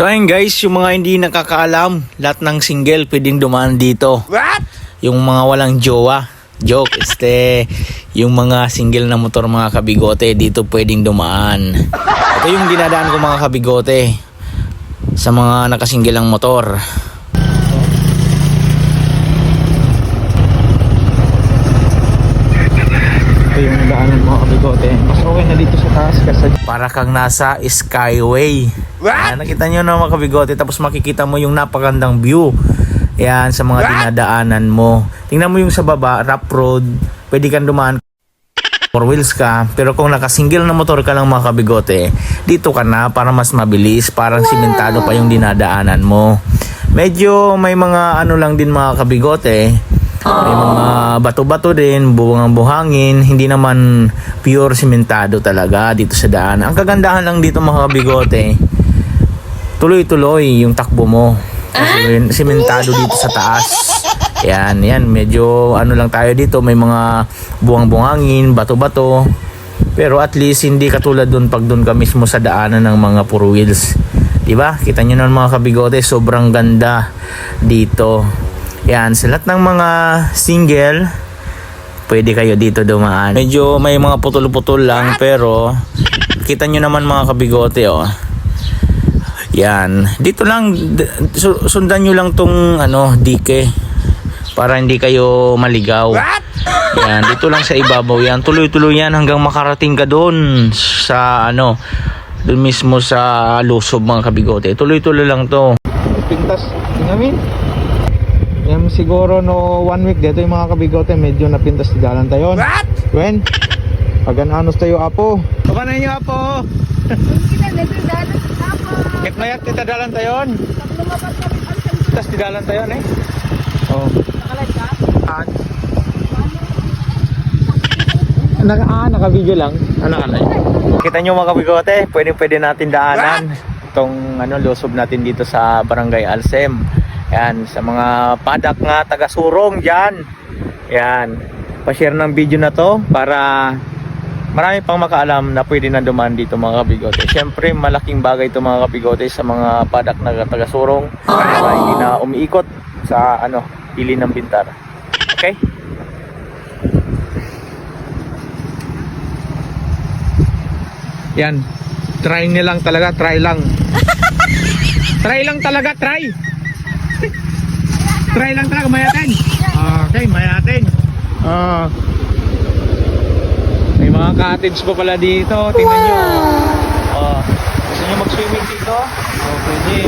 So ayun guys, yung mga hindi nakakaalam, lahat ng single pwedeng dumaan dito. What? Yung mga walang jowa. Joke, yung mga single na motor mga kabigote, dito pwedeng dumaan. Ito yung dinadaan ko mga kabigote sa mga nakasinggilang motor. Ito yung daanan mga kabigote. Mas okay na dito sa taas kasi para kang nasa skyway. What? Nakita nyo na mga kabigote, tapos makikita mo yung napakagandang view. Yan, sa mga dinadaanan mo. Tingnan mo yung sa baba, rough road, pwede kang dumaan 4 wheels ka. Pero kung nakasingle na motor ka lang mga kabigote, dito ka na para mas mabilis, parang simentado pa yung dinadaanan mo. Medyo may mga ano lang din mga kabigote, may mga bato-bato din, buhangin, hindi naman pure simentado talaga dito sa daan. Ang kagandahan lang dito mga kabigote, tuloy-tuloy yung takbo mo. Kasi simentado dito sa taas. Yan, medyo ano lang tayo dito, may mga buhangin, bato-bato. Pero at least hindi katulad doon pag doon ka mismo sa daanan ng mga 4 wheels. 'Di ba? Kita niyo na mga kabigote, sobrang ganda dito. Yan, sa lahat ng mga single, pwede kayo dito dumaan. Medyo may mga putol-putol lang, pero kita nyo naman mga kabigote, oh. Yan, dito lang, sundan nyo lang tong dike para hindi kayo maligaw. Yan, dito lang sa ibabaw yan. Tuloy-tuloy yan hanggang makarating ka doon sa doon mismo sa lusob mga kabigote. Tuloy-tuloy lang to. Pintas, tingnan. Yan siguro no 1 week dito yung mga kabigote, medyo napintas di dalan tayo. What? When? Pag-anos tayo apo. Kabanan nyo apo. Kit mayat kita dalan tayo. Tas di dalan tayo eh. Oh. Nakalag ka? Naka-video lang. Nakalay. Kita nyo mga kabigote, pwede natin daanan itong lusob natin dito sa Barangay Alsem. Yan, sa mga padak nga taga-surong dyan. Yan, pa-share ng video na to para marami pang makaalam na pwede na dumaan dito mga kabigote. Siyempre malaking bagay ito mga kabigote sa mga padak na taga-surong para hindi na umiikot sa pili ng bintar. Okay? Yan, try nyo lang talaga, try lang. Try lang talaga, try. Try lang talaga, mayatin. Okay, mayatin. May mga cottage pa pala dito. Tingnan nyo. Gusto nyo mag-swimming dito? Pwede.